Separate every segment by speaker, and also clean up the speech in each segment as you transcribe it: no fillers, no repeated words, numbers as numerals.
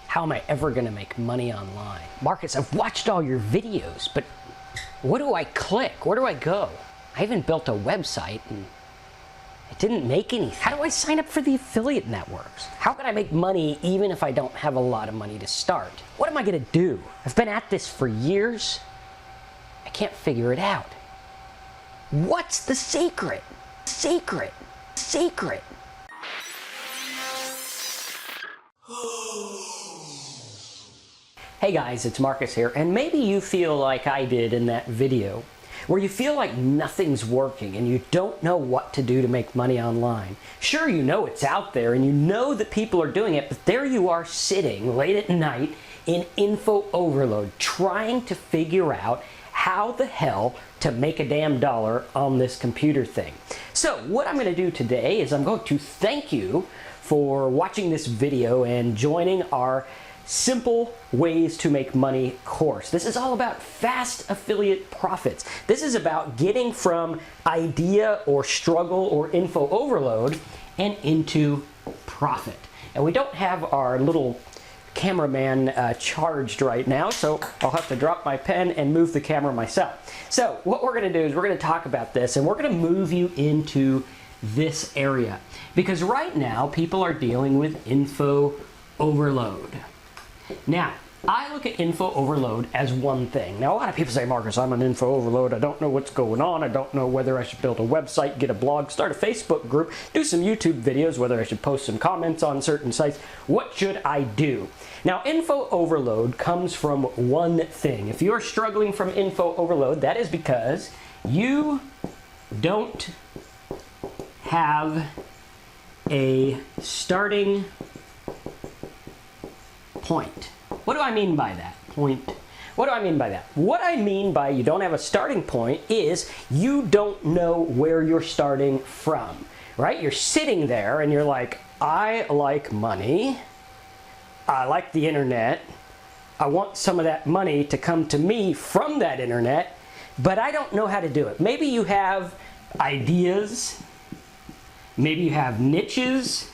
Speaker 1: How am I ever going to make money online? Marcus, I've watched all your videos, but what do I click? Where do I go? I even built a website and it didn't make any. How do I sign up for the affiliate networks? How can I make money even if I don't have a lot of money to start? What am I going to do? I've been at this for years. I can't figure it out. What's the secret? Secret. Hey guys, it's Marcus here, and maybe you feel like I did in that video, where you feel like nothing's working and you don't know what to do to make money online. Sure, you know it's out there and you know that people are doing it, but there you are sitting late at night in info overload, trying to figure out how the hell to make a damn dollar on this computer thing. So what I'm going to do today is I'm going to thank you for watching this video and joining our Simple Ways to Make Money course. This is all about fast affiliate profits. This is about getting from idea or struggle or info overload and into profit. And we don't have our little cameraman charged right now, so I'll have to drop my pen and move the camera myself. So what we're going to do is we're going to talk about this, and we're going to move you into this area, because right now people are dealing with info overload. Now, I look at info overload as one thing. Now, a lot of people say, Marcus, I'm an info overload. I don't know what's going on. I don't know whether I should build a website, get a blog, start a Facebook group, do some YouTube videos, whether I should post some comments on certain sites. What should I do? Now, info overload comes from one thing. If you're struggling from info overload, that is because you don't have a starting point. What do I mean by that? What do I mean by that? What I mean by you don't have a starting point is you don't know where you're starting from, right? You're sitting there and you're like, I like money. I like the internet. I want some of that money to come to me from that internet, but I don't know how to do it. Maybe you have ideas. Maybe you have niches.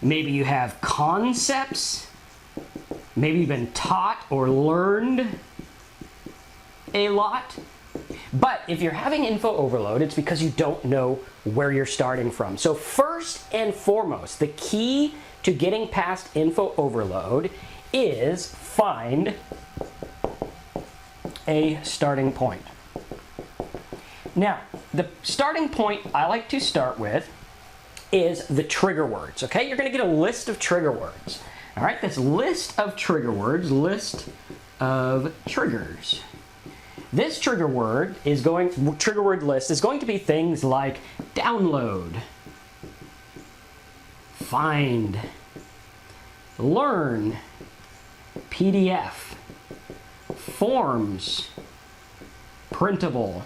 Speaker 1: Maybe you have concepts. Maybe you've been taught or learned a lot. But if you're having info overload, it's because you don't know where you're starting from. So first and foremost, the key to getting past info overload is find a starting point. Now, the starting point I like to start with is the trigger words, okay? You're going to get a list of trigger words. All right, this list of trigger words, list of triggers. This trigger word list is going to be things like download, find, learn, PDF, forms, printable.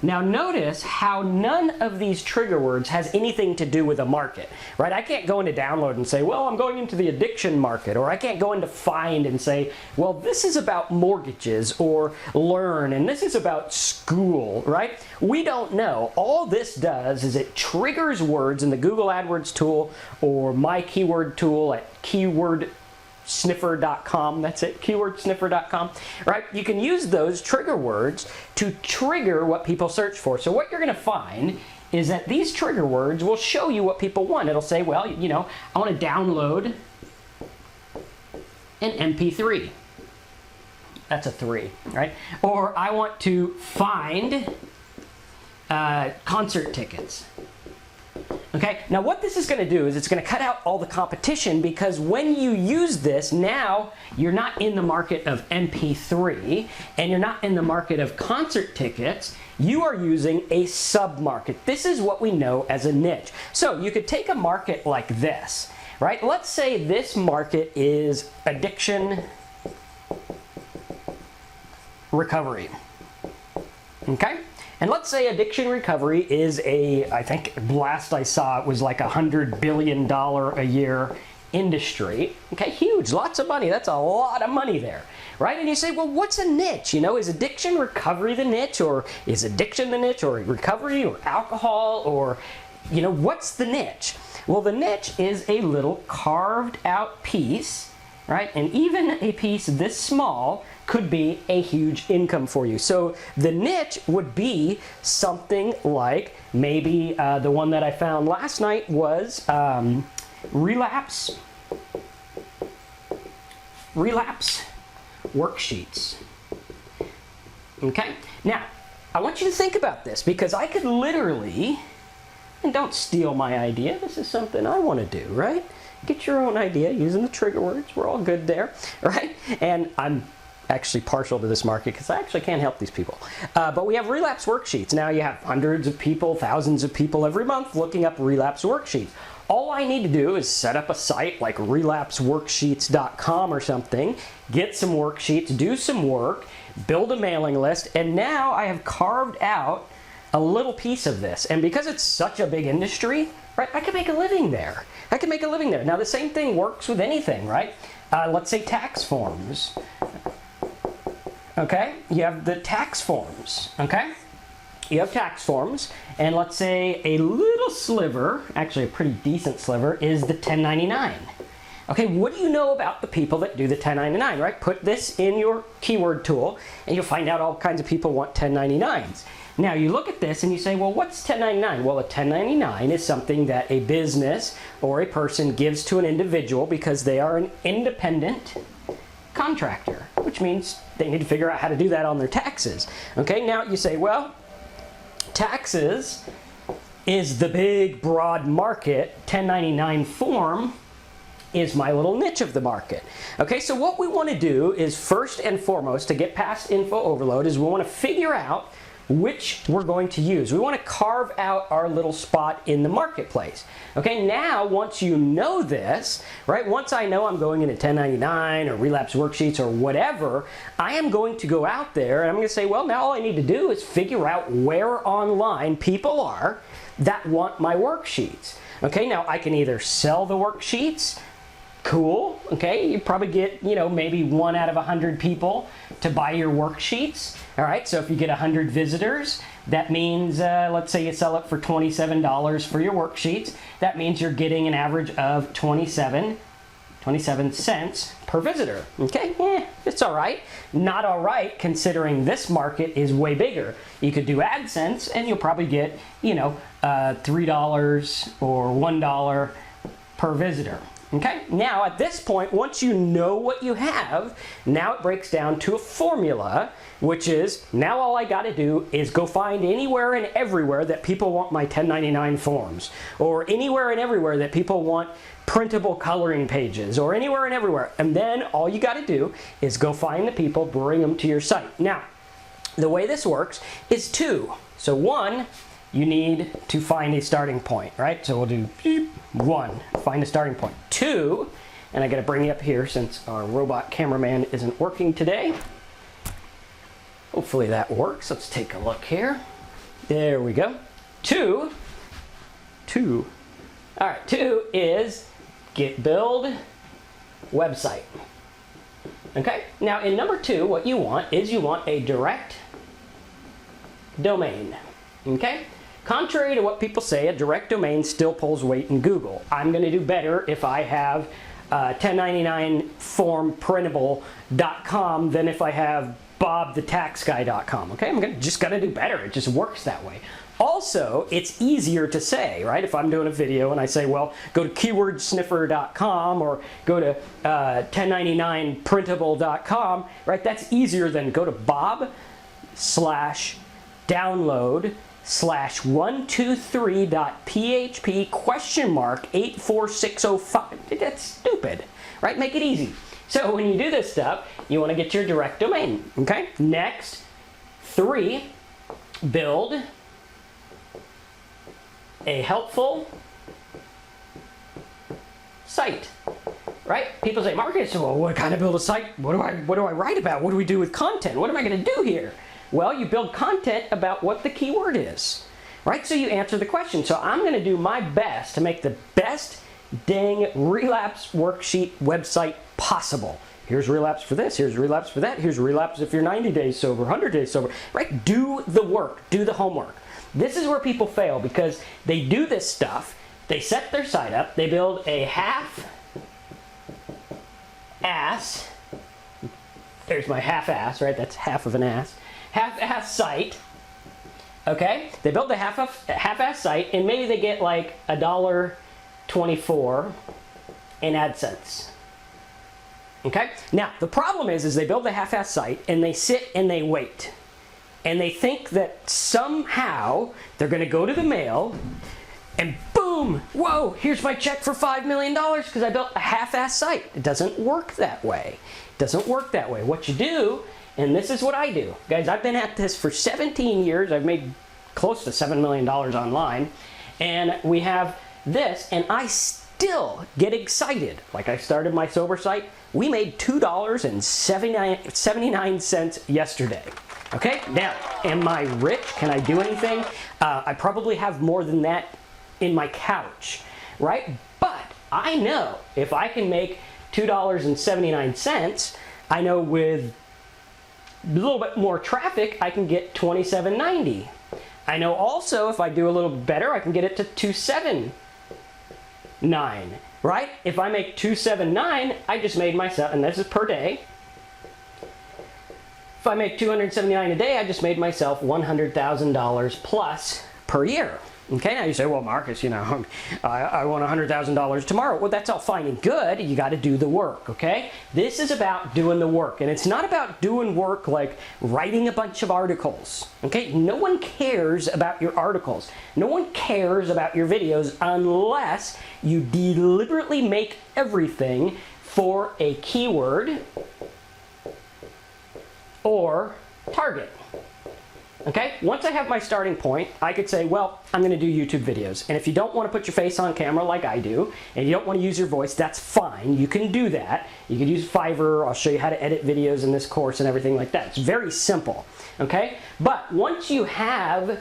Speaker 1: Now notice how none of these trigger words has anything to do with a market, right? I can't go into download and say, well, I'm going into the addiction market, or I can't go into find and say, well, this is about mortgages, or learn, and this is about school, right? We don't know. All this does is it triggers words in the Google AdWords tool or my keyword tool at keywordsniffer.com. That's it, keywordsniffer.com, right? You can use those trigger words to trigger what people search for. So what you're going to find is that these trigger words will show you what people want. It'll say, well, you know, I want to download an MP3. That's a 3, right? Or I want to find concert tickets. Okay, now what this is going to do is it's going to cut out all the competition, because when you use this, now you're not in the market of MP3 and you're not in the market of concert tickets. You are using a sub-market. This is what we know as a niche. So you could take a market like this, right? Let's say this market is addiction recovery. Okay? And let's say addiction recovery is I think last I saw it was like $100 billion a year industry. Okay, huge, lots of money. That's a lot of money there, right? And you say, well, what's a niche? You know, is addiction recovery the niche, or is addiction the niche, or recovery, or alcohol, or, you know, what's the niche? Well, the niche is a little carved out piece, right? And even a piece this small could be a huge income for you. So the niche would be something like maybe the one that I found last night was relapse worksheets. Okay, now I want you to think about this, because I could literally, and don't steal my idea, this is something I want to do, right? Get your own idea using the trigger words, we're all good there, right? And I'm actually partial to this market because I actually can't help these people. But we have relapse worksheets. Now you have hundreds of people, thousands of people every month looking up relapse worksheets. All I need to do is set up a site like relapseworksheets.com or something, get some worksheets, do some work, build a mailing list, and now I have carved out a little piece of this. And because it's such a big industry, right, I can make a living there. I can make a living there. Now the same thing works with anything, right? Let's say tax forms. Okay, you have the tax forms, okay? You have tax forms, and let's say a little sliver, actually a pretty decent sliver, is the 1099. Okay, what do you know about the people that do the 1099, right? Put this in your keyword tool, and you'll find out all kinds of people want 1099s. Now you look at this and you say, well, what's 1099? Well, a 1099 is something that a business or a person gives to an individual because they are an independent contractor, which means they need to figure out how to do that on their taxes. Okay, now you say, well, taxes is the big broad market, 1099 form is my little niche of the market. Okay, so what we want to do is first and foremost, to get past info overload, is we want to figure out which we're going to use. We want to carve out our little spot in the marketplace. Okay, now once you know this, right, once I know I'm going into 1099 or relapse worksheets or whatever, I am going to go out there and I'm going to say, well, now all I need to do is figure out where online people are that want my worksheets. Okay, now I can either sell the worksheets. Cool, okay, you probably get, maybe 1 out of 100 people to buy your worksheets. All right, so if you get 100 visitors, that means, let's say you sell it for $27 for your worksheets. That means you're getting an average of 27 cents per visitor. Okay, it's all right. Not all right considering this market is way bigger. You could do AdSense and you'll probably get, $3 or $1 per visitor. Okay, now at this point, once you know what you have, now it breaks down to a formula, which is now all I got to do is go find anywhere and everywhere that people want my 1099 forms, or anywhere and everywhere that people want printable coloring pages, or anywhere and everywhere. And then all you got to do is go find the people, bring them to your site. Now, the way this works is 2. So 1, you need to find a starting point, right? So we'll do 1, find a starting point. 2, and I gotta bring you up here since our robot cameraman isn't working today. Hopefully that works. Let's take a look here. There we go. 2. All right, 2 is build website. Okay, now in number 2, what you want is you want a direct domain. Okay? Contrary to what people say, a direct domain still pulls weight in Google. I'm going to do better if I have 1099 form printable.com than if I have bobthetaxguy.com. Okay, I'm just going to do better. It just works that way. Also, it's easier to say, right? If I'm doing a video and I say, well, go to keywordsniffer.com or go to 1099printable.com, right? That's easier than go to bob/download/123.php 84605. That's stupid, right? Make it easy. So when you do this stuff, you want to get your direct domain, okay? Next, 3, build a helpful site, right? People say, Marcus, well, what kind of build a site? What do I write about? What do we do with content? What am I going to do here? Well, you build content about what the keyword is, right? So you answer the question. So I'm going to do my best to make the best dang relapse worksheet website possible. Here's relapse for this, here's relapse for that, here's relapse if you're 90 days sober, 100 days sober, right? Do the work, do the homework. This is where people fail because they do this stuff They set their site up, they build a half-ass, there's my half-ass, right? That's half of an ass. Half-ass site, okay? They build a half-ass site, and maybe they get like $1.24 in AdSense. Okay? Now, the problem is they build the half-ass site, and they sit and they wait. And they think that somehow they're going to go to the mail, and boom, whoa, here's my check for $5 million because I built a half-ass site. It doesn't work that way. It doesn't work that way. What you do, and this is what I do. Guys, I've been at this for 17 years. I've made close to $7 million online. And we have this, and I still get excited. Like I started my sober site. We made $2.79 yesterday. Okay, now, am I rich? Can I do anything? I probably have more than that in my couch, right? But I know if I can make $2.79, I know with a little bit more traffic, I can get $27.90. I know also if I do a little better, I can get it to $279, right? If I make $279, I just made myself, and this is per day. If I make $279 a day, I just made myself $100,000 plus per year. Okay, now you say, well, Marcus, you know, I want $100,000 tomorrow. Well, that's all fine and good. You got to do the work, okay? This is about doing the work, and it's not about doing work like writing a bunch of articles, okay? No one cares about your articles. No one cares about your videos unless you deliberately make everything for a keyword or target. Okay, once I have my starting point, I could say, well, I'm going to do YouTube videos. And if you don't want to put your face on camera like I do, and you don't want to use your voice, that's fine. You can do that. You can use Fiverr. I'll show you how to edit videos in this course and everything like that. It's very simple. Okay, but once you have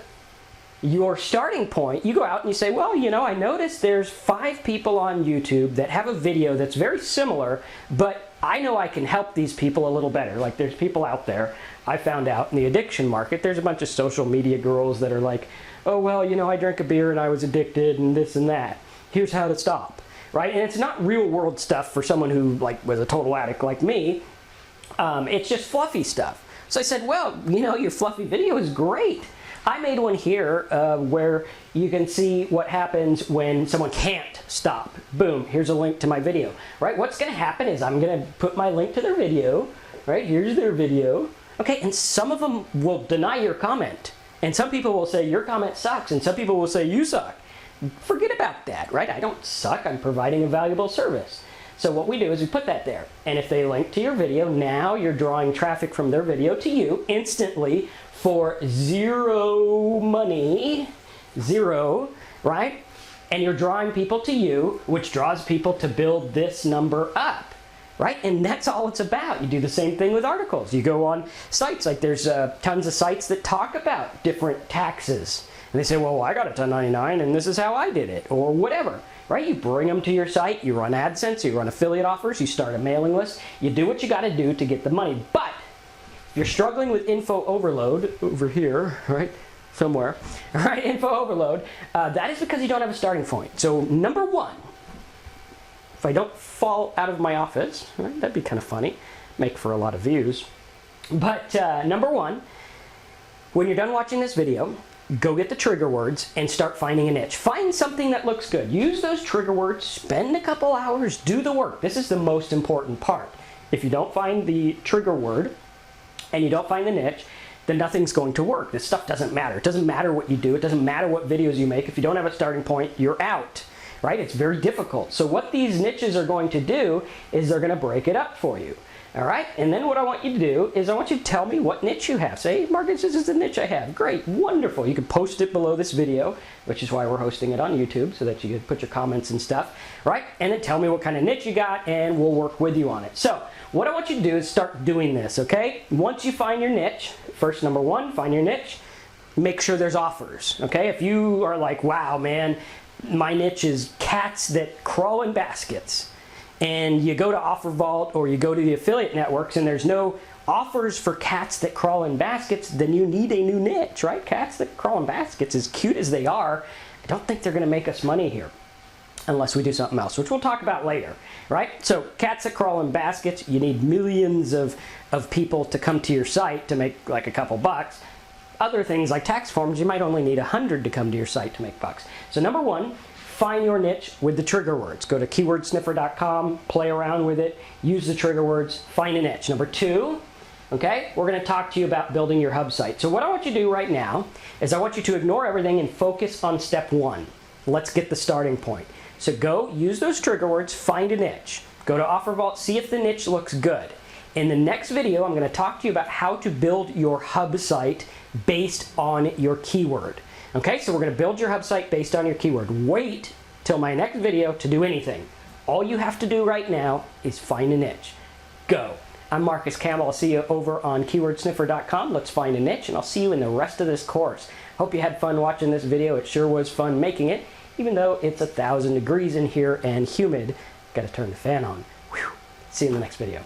Speaker 1: your starting point, you go out and you say, well, you know, I noticed there's 5 people on YouTube that have a video that's very similar, but I know I can help these people a little better. Like there's people out there, I found out in the addiction market, there's a bunch of social media girls that are like, oh, well, you know, I drank a beer and I was addicted and this and that. Here's how to stop, right? And it's not real world stuff for someone who like was a total addict like me. It's just fluffy stuff. So I said, well, you know, your fluffy video is great. I made one here where you can see what happens when someone can't stop. Boom, here's a link to my video, right? What's gonna happen is I'm gonna put my link to their video, right? Here's their video. Okay, and some of them will deny your comment. And some people will say your comment sucks, and some people will say you suck. Forget about that, right? I don't suck, I'm providing a valuable service. So what we do is we put that there. And if they link to your video, now you're drawing traffic from their video to you instantly for zero money, zero, right? And you're drawing people to you, which draws people to build this number up, right? And that's all it's about. You do the same thing with articles. You go on sites, like there's tons of sites that talk about different taxes. And they say, well, I got a 1099 and this is how I did it, or whatever, right? You bring them to your site, you run AdSense, you run affiliate offers, you start a mailing list, you do what you gotta do to get the money. But if you're struggling with info overload, over here, right, somewhere, all right, info overload, that is because you don't have a starting point. So number one, if I don't fall out of my office, right, that'd be kind of funny, make for a lot of views. But number one, when you're done watching this video, go get the trigger words and start finding a niche. Find something that looks good. Use those trigger words, spend a couple hours, do the work. This is the most important part. If you don't find the trigger word and you don't find the niche, then nothing's going to work. This stuff doesn't matter. It doesn't matter what you do. It doesn't matter what videos you make. If you don't have a starting point, you're out, right? It's very difficult. So what these niches are going to do is they're going to break it up for you. All right, and then what I want you to do is I want you to tell me what niche you have. Say, Marcus, this is the niche I have. Great, wonderful. You can post it below this video, which is why we're hosting it on YouTube, so that you can put your comments and stuff, right? And then tell me what kind of niche you got, and we'll work with you on it. So what I want you to do is start doing this, okay? Once you find your niche, first, number one, find your niche. Make sure there's offers, okay? If you are like, wow, man, my niche is cats that crawl in baskets, and you go to Offer Vault or you go to the affiliate networks and there's no offers for cats that crawl in baskets, then you need a new niche, right? Cats that crawl in baskets, as cute as they are, I don't think they're going to make us money here. unless we do something else, which we'll talk about later, right? So cats that crawl in baskets, you need millions of people to come to your site to make like a couple bucks. Other things like tax forms, you might only need 100 to come to your site to make bucks. So number one, find your niche with the trigger words. Go to keywordsniffer.com, play around with it, use the trigger words, find a niche. Number two, okay, we're going to talk to you about building your hub site. So what I want you to do right now is I want you to ignore everything and focus on step one. Let's get the starting point. So go use those trigger words, find a niche. Go to OfferVault, see if the niche looks good. In the next video, I'm going to talk to you about how to build your hub site based on your keyword. Okay, so we're going to build your hub site based on your keyword. Wait till my next video to do anything. All you have to do right now is find a niche. Go. I'm Marcus Campbell. I'll see you over on keywordsniffer.com. Let's find a niche, and I'll see you in the rest of this course. Hope you had fun watching this video. It sure was fun making it, even though it's 1,000 degrees in here and humid. Got to turn the fan on. Whew. See you in the next video.